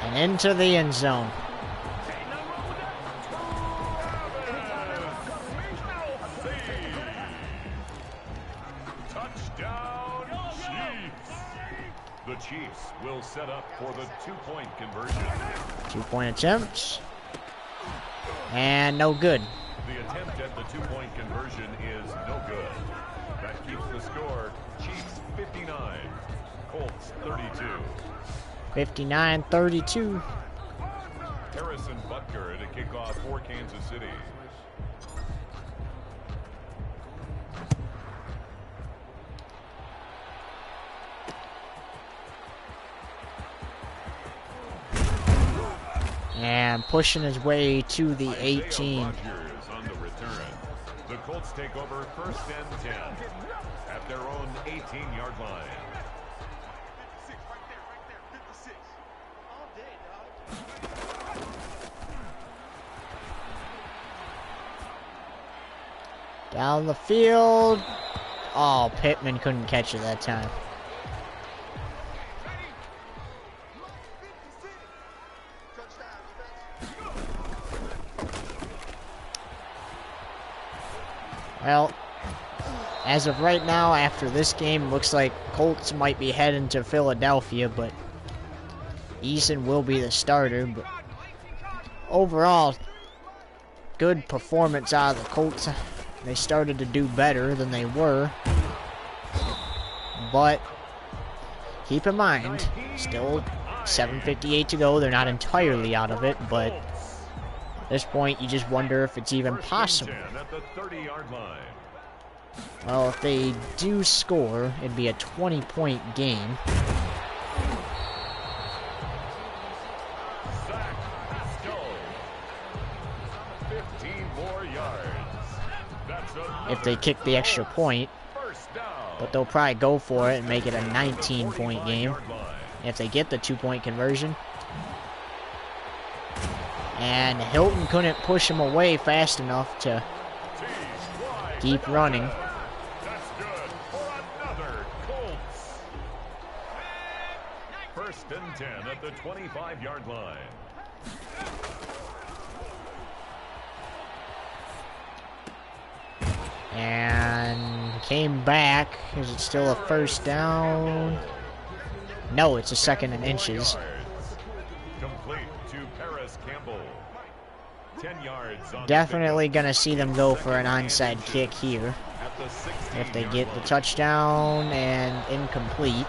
And into the end zone. Touchdown, Chiefs. The Chiefs will set up for the two-point conversion. 2-point attempts. And no good. The attempt at the two-point conversion is no good. That keeps the score Chiefs 59, Colts 32. 59-32. Harrison Butker to kick off for Kansas City. And pushing his way to the 18. On the return. The Colts take over first and 10 at their own 18-yard line. Down the field. Oh, Pittman couldn't catch it that time. Well, as of right now, after this game, looks like Colts might be heading to Philadelphia, but Eason will be the starter. But overall, good performance out of the Colts. They started to do better than they were. But keep in mind, still 7:58 to go. They're not entirely out of it, but at this point, you just wonder if it's even possible. Well, if they do score, it'd be a 20-point game. If they kick the extra point, but they'll probably go for it and make it a 19-point game if they get the 2-point conversion. And Hilton couldn't push him away fast enough to keep running. That's good for another Colts. First and 10 at the 25-yard line. And came back. Is it still a first down? No, it's a second and inches. Complete to Paris Campbell. 10 yards on Definitely gonna see them go for an onside kick here if they get the touchdown. And incomplete.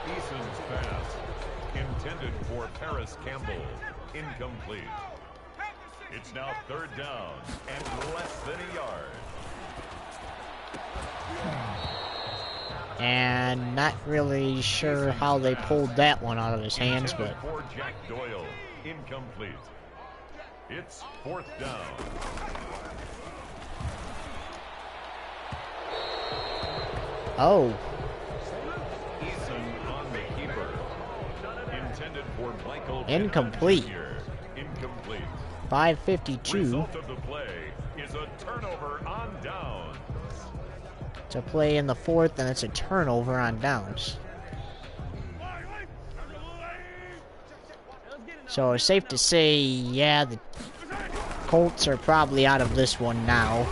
Eason's pass intended for Paris Campbell. Incomplete. It's now third down and less than a yard. And not really sure how they pulled that one out of his hands, but for Jack Doyle, incomplete. It's fourth down. oh, Eason on the keeper. Intended for Michael. incomplete. Incomplete. 5:52 Result of the play is a turnover on downs. to play in the fourth, and it's a turnover on downs. So it's safe to say, yeah, the Colts are probably out of this one now.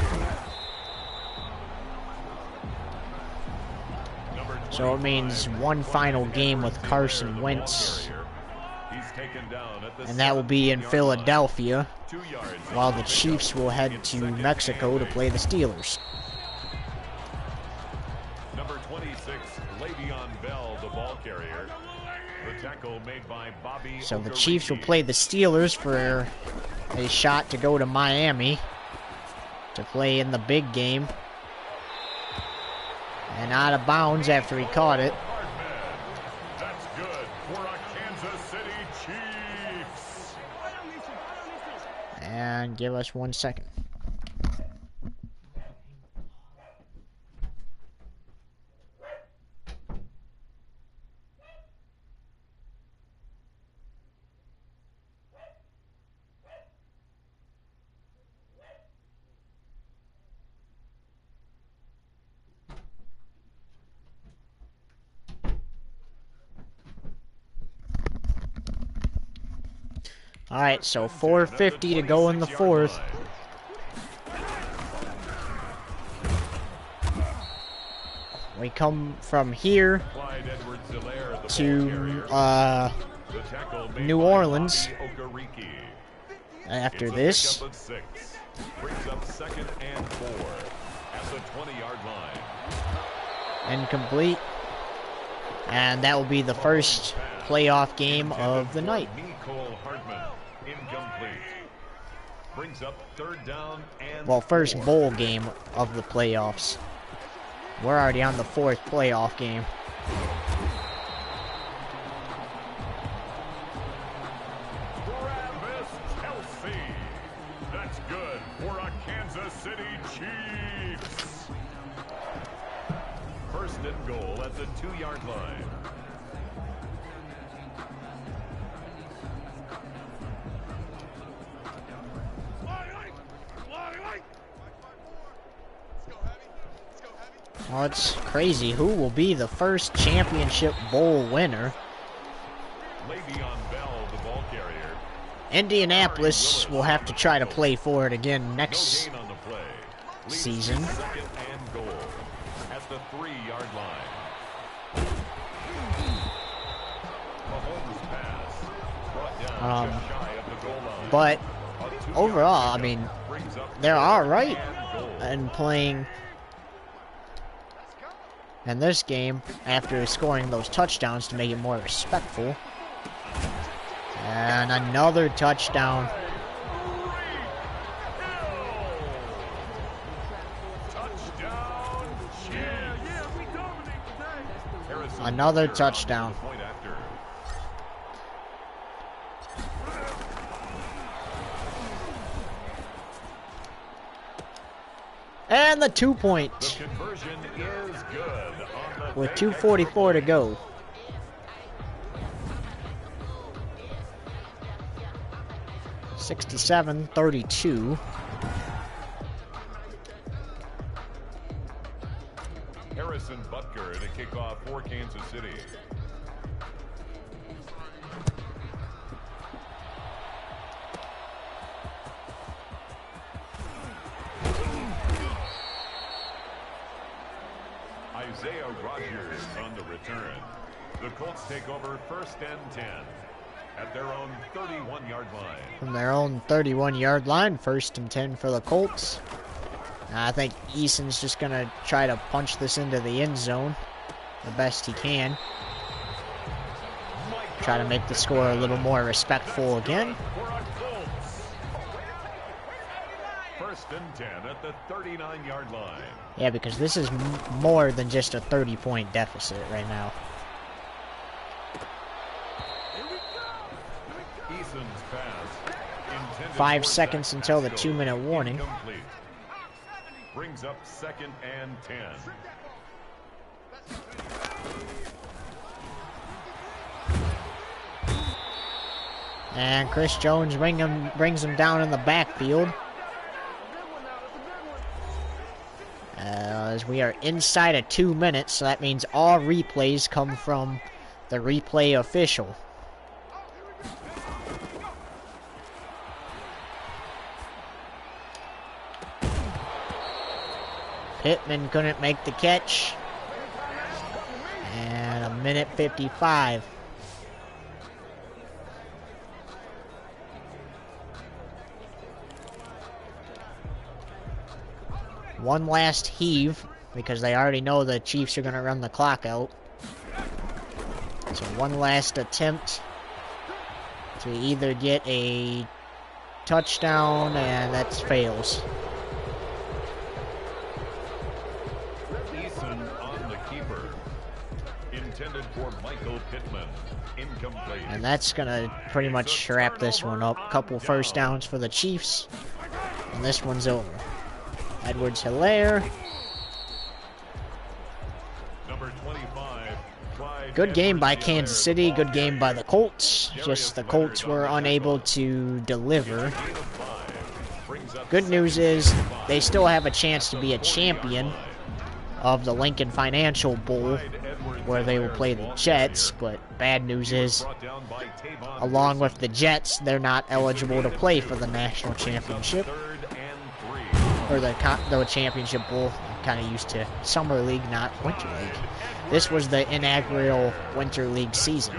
So it means one final game with Carson Wentz, and that will be in Philadelphia, while the Chiefs will head to Mexico to play the Steelers. Number 26, Le'Veon Bell, the ball carrier. The tackle made by Bobby. So the Chiefs will play the Steelers for a shot to go to Miami to play in the big game. And out of bounds after he caught it. That's good for a Kansas City Chiefs. And give us 1 second. All right, so 4:50 to go in the fourth. We come from here to New Orleans after this. Brings up 2nd and 4 at the 20-yard line. Incomplete. And that will be the first playoff game of the night. Incomplete. Brings up 3rd down and Well, first 4. bowl game of the playoffs. We're already on the 4th playoff game. Travis Kelsey. That's good for a Kansas City Chiefs. 1st and goal at the 2-yard line. Well, it's crazy. Who will be the first championship bowl winner? Le'Veon Bell, the ball carrier. Indianapolis will have to try to play for it again next No gain on the play. Leads season. 2nd and goal at the 3-yard line. Mahomes' pass brought down just shy of the goal line. But A 2-yard overall, I pickup mean, brings up they're 3rd all right and goal. in playing in this game after scoring those touchdowns to make it more respectful. And another touchdown. Touchdown, Chiefs. Another touchdown. Point after. And the 2-point The conversion is good on the with 2:44 to go. (67-32). Harrison Butker in a kickoff for Kansas City. Isaiah Rodgers on the return. The Colts take over 1st and 10 at their own 31-yard line. From their own 31-yard line, 1st and 10 for the Colts. I think Eason's just going to try to punch this into the end zone the best he can. Try to make the score a little more respectful again. For a Colts. 1st and 10 at the 39-yard line. Yeah, because this is more than just a 30-point deficit right now. Eason's pass. Intended 5 for seconds Zach until the Pascal. 2-minute warning. Incomplete. Brings up 2nd and 10. And Chris Jones brings him down in the backfield. As we are inside of 2 minutes, so that means all replays come from the replay official. Pittman couldn't make the catch. And a minute 55. One last heave, because they already know the Chiefs are going to run the clock out. So one last attempt to either get a touchdown, and that fails. Eason on the keeper. intended for Michael Pittman. Incomplete. And that's going to pretty much wrap this one up. Couple first downs for the Chiefs. And this one's over. Edwards-Hilaire. Number 25. Good game by Kansas City. Good game by the Colts. Just the Colts were unable to deliver. Good news is they still have a chance to be a champion of the Lincoln Financial Bowl, where they will play the Jets. But bad news is, along with the Jets, they're not eligible to play for the national championship. Or the championship bowl. I'm kind of used to Summer League, not Winter League. This was the inaugural Winter League season.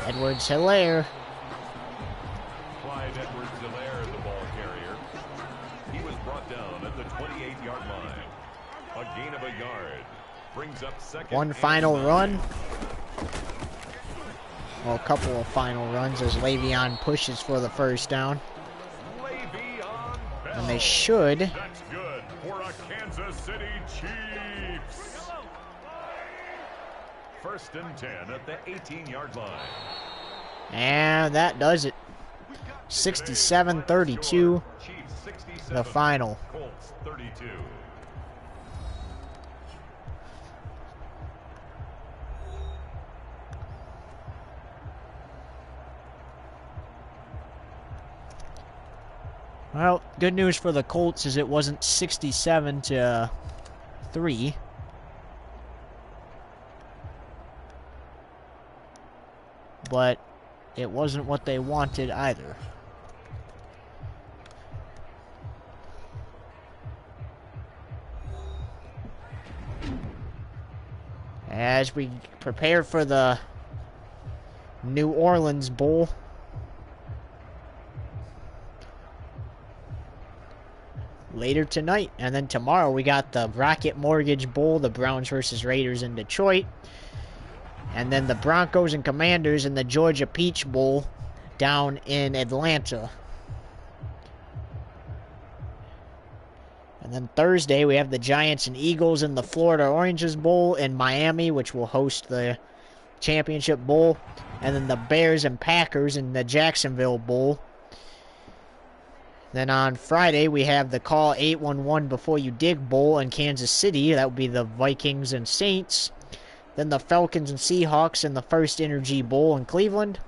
Edwards-Hilaire. Clyde Edwards-Hilaire, the ball carrier. He was brought down at the 28-yard line. A gain of a yard. Brings up second. One final run. Well, a couple of final runs as Le'Veon pushes for the first down. And they should. That's good for a Kansas City Chiefs. First and 10 at the 18-yard line. And that does it. 67-32. The final. Colts 32. Well, good news for the Colts is it wasn't 67-3. But it wasn't what they wanted either. As we prepare for the New Orleans Bowl, later tonight, and then tomorrow we got the Rocket Mortgage Bowl, the Browns versus Raiders in Detroit, and then the Broncos and Commanders in the Georgia Peach Bowl down in Atlanta. And then Thursday we have the Giants and Eagles in the Florida Oranges Bowl in Miami, which will host the Championship Bowl, and then the Bears and Packers in the Jacksonville Bowl. Then on Friday, we have the Call 811 Before You Dig Bowl in Kansas City. That would be the Vikings and Saints. Then the Falcons and Seahawks in the First Energy Bowl in Cleveland.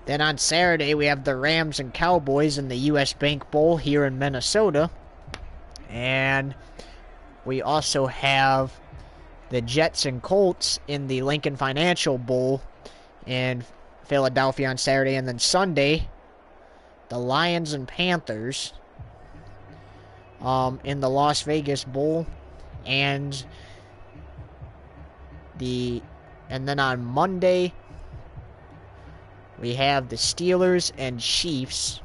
Then on Saturday, we have the Rams and Cowboys in the U.S. Bank Bowl here in Minnesota. And we also have the Jets and Colts in the Lincoln Financial Bowl in Philadelphia on Saturday. And then Sunday, the Lions and Panthers in the Las Vegas Bowl, and then on Monday we have the Steelers and Chiefs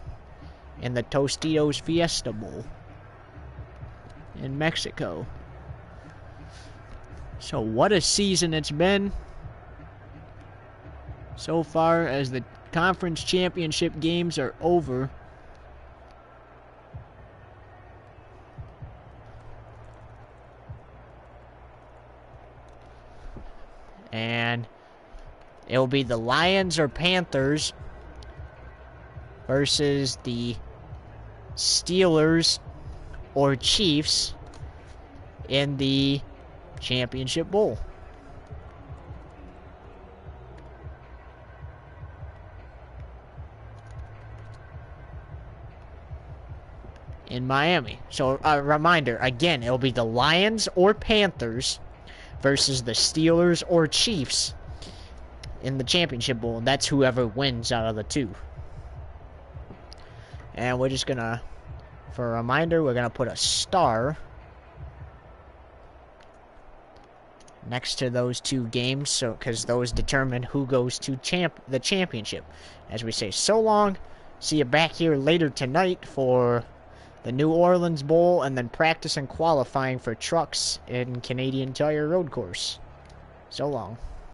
in the Tostitos Fiesta Bowl in Mexico. So what a season it's been so far, as the conference championship games are over. And it'll be the Lions or Panthers versus the Steelers or Chiefs in the Championship Bowl. In Miami. So a reminder, again, it'll be the Lions or Panthers versus the Steelers or Chiefs in the Championship Bowl, and that's whoever wins out of the two. And we're just gonna, for a reminder, we're gonna put a star next to those two games, so because those determine who goes to the championship. As we say, so long. See you back here later tonight for the New Orleans Bowl, and then practice and qualifying for trucks in Canadian Tire Road Course. So long.